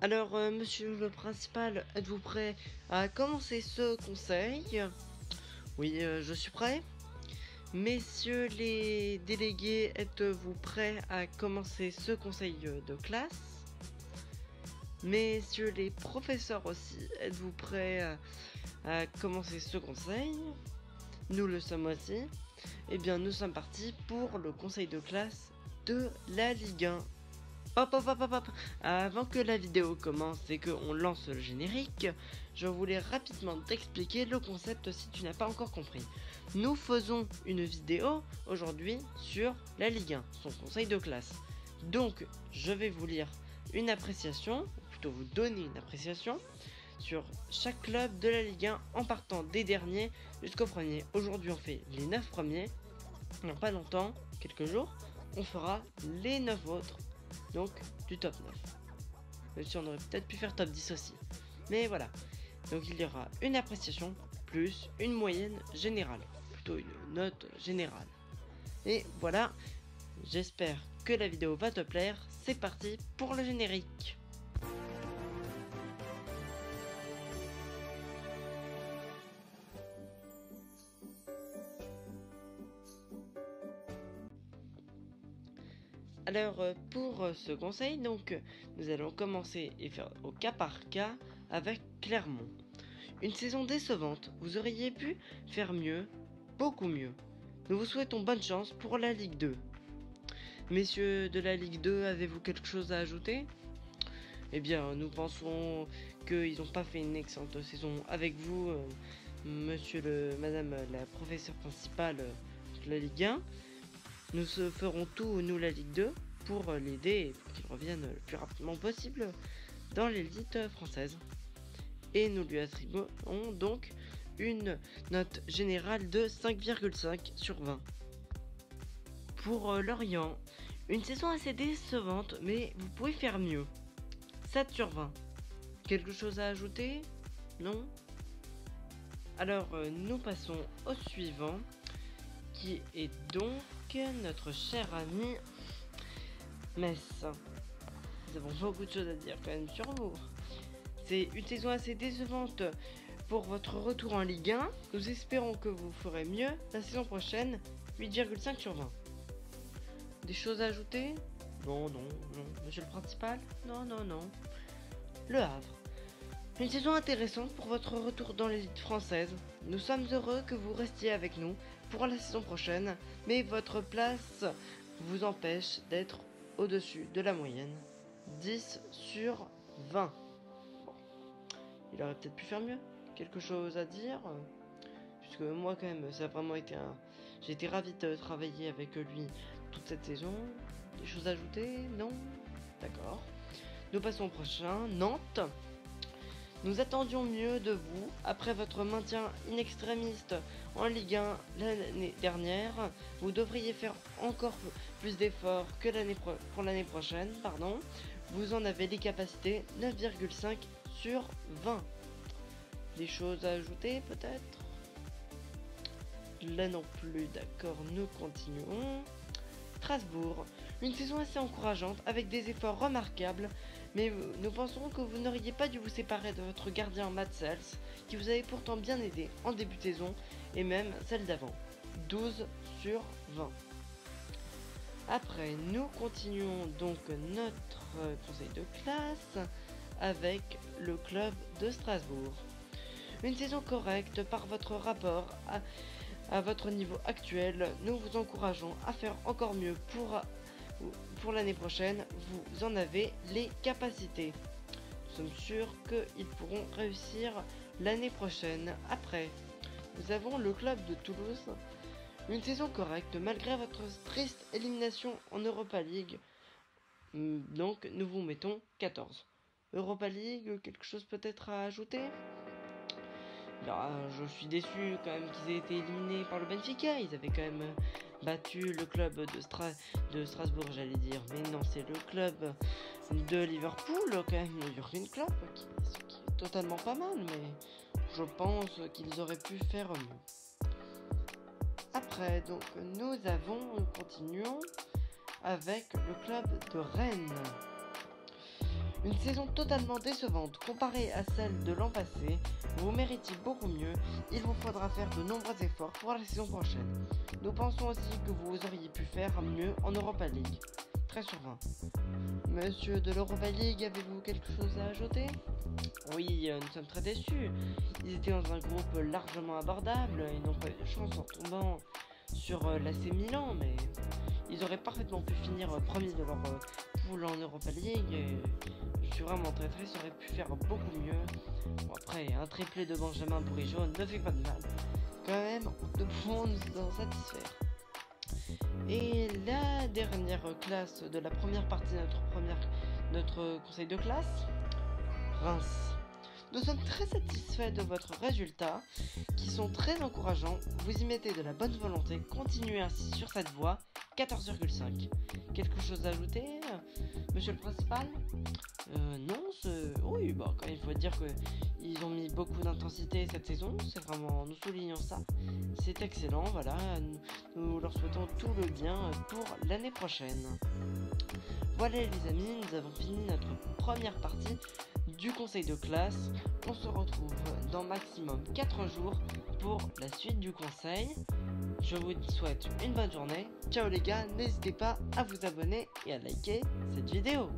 Alors, monsieur le principal, êtes-vous prêt à commencer ce conseil? Oui, je suis prêt. Messieurs les délégués, êtes-vous prêts à commencer ce conseil de classe? Messieurs les professeurs aussi, êtes-vous prêts à commencer ce conseil? Nous le sommes aussi. Eh bien, nous sommes partis pour le conseil de classe de la Ligue 1. Hop hop hop hop hop. Avant que la vidéo commence et qu'on lance le générique, je voulais rapidement t'expliquer le concept si tu n'as pas encore compris. Nous faisons une vidéo aujourd'hui sur la Ligue 1, son conseil de classe. Donc je vais vous lire une appréciation, ou plutôt vous donner une appréciation sur chaque club de la Ligue 1 en partant des derniers jusqu'au premier. Aujourd'hui on fait les 9 premiers, dans pas longtemps, quelques jours, on fera les 9 autres. Donc du top 9. Même si on aurait peut-être pu faire top 10 aussi. Mais voilà. Donc il y aura une appréciation plus une moyenne générale. Plutôt une note générale. Et voilà. J'espère que la vidéo va te plaire. C'est parti pour le générique. Alors pour ce conseil, donc nous allons commencer et faire au cas par cas avec Clermont. Une saison décevante, vous auriez pu faire mieux, beaucoup mieux. Nous vous souhaitons bonne chance pour la Ligue 2. Messieurs de la Ligue 2, avez-vous quelque chose à ajouter? Eh bien, nous pensons qu'ils n'ont pas fait une excellente saison avec vous, madame la professeure principale de la Ligue 1. Nous ferons tout, nous, la Ligue 2, pour l'aider et pour qu'il revienne le plus rapidement possible dans l'élite française. Et nous lui attribuons donc une note générale de 5,5 sur 20. Pour Lorient, une saison assez décevante, mais vous pouvez faire mieux. 7 sur 20. Quelque chose à ajouter? Non? Alors, nous passons au suivant, qui est donc notre cher ami Metz. Nous avons beaucoup de choses à dire quand même sur vous. C'est une saison assez décevante pour votre retour en Ligue 1. Nous espérons que vous ferez mieux la saison prochaine. 8,5 sur 20. Des choses à ajouter? Non. Monsieur le principal? Non. Le Havre. Une saison intéressante pour votre retour dans l'élite française. Nous sommes heureux que vous restiez avec nous pour la saison prochaine, mais votre place vous empêche d'être au-dessus de la moyenne. 10 sur 20. Bon. Il aurait peut-être pu faire mieux. Quelque chose à dire? Puisque moi quand même, ça a vraiment été un... J'ai été ravi de travailler avec lui toute cette saison. Des choses à ajouter? Non? D'accord. Nous passons au prochain. Nantes. Nous attendions mieux de vous après votre maintien in extremis en Ligue 1 l'année dernière. Vous devriez faire encore plus d'efforts que pour l'année prochaine. Vous en avez les capacités. 9,5 sur 20. Des choses à ajouter peut-être? Là non plus, d'accord, nous continuons. Strasbourg, une saison assez encourageante avec des efforts remarquables, mais nous pensons que vous n'auriez pas dû vous séparer de votre gardien Mats Sels, qui vous avait pourtant bien aidé en début de saison et même celle d'avant. 12 sur 20. Après, nous continuons donc notre conseil de classe avec le club de Strasbourg. Une saison correcte par votre rapport à votre niveau actuel. Nous vous encourageons à faire encore mieux pour l'année prochaine. Vous en avez les capacités. Nous sommes sûrs qu'ils pourront réussir l'année prochaine. Après, nous avons le club de Toulouse. Une saison correcte malgré votre triste élimination en Europa League. Donc nous vous mettons 14. Europa League, quelque chose peut-être à ajouter? Là, je suis déçu quand même qu'ils aient été éliminés par le Benfica. Ils avaient quand même battu le club de Strasbourg, j'allais dire. Mais non, c'est le club de Liverpool, quand même, le Jurgen Klopp, qui est totalement pas mal. Mais je pense qu'ils auraient pu faire mieux. Après, donc, nous continuons avec le club de Rennes. Une saison totalement décevante comparée à celle de l'an passé, vous méritez beaucoup mieux, il vous faudra faire de nombreux efforts pour la saison prochaine. Nous pensons aussi que vous auriez pu faire mieux en Europa League. 13 sur 20. Monsieur de l'Europa League, avez-vous quelque chose à ajouter? Oui, nous sommes très déçus. Ils étaient dans un groupe largement abordable, ils n'ont pas eu de chance en tombant sur l'AC Milan, mais ils auraient parfaitement pu finir premier de leur poule en Europa League. Et je suis vraiment très triste, ils auraient pu faire beaucoup mieux. Bon, après, un triplé de Benjamin Bourigeaud ne fait pas de mal. Quand même, nous pouvons nous en satisfaire. Et la dernière classe de la première partie de notre conseil de classe, Reims. Nous sommes très satisfaits de votre résultat, qui sont très encourageants. Vous y mettez de la bonne volonté, continuez ainsi sur cette voie. 14,5. Quelque chose à ajouter, monsieur le principal? Non, oui, bah quand il faut dire que ils ont mis beaucoup d'intensité cette saison, c'est vraiment, nous soulignons ça. C'est excellent, voilà, nous leur souhaitons tout le bien pour l'année prochaine. Voilà les amis, nous avons fini notre première partie du conseil de classe. On se retrouve dans maximum 4 jours pour la suite du conseil. Je vous souhaite une bonne journée. Ciao les gars, n'hésitez pas à vous abonner et à liker cette vidéo.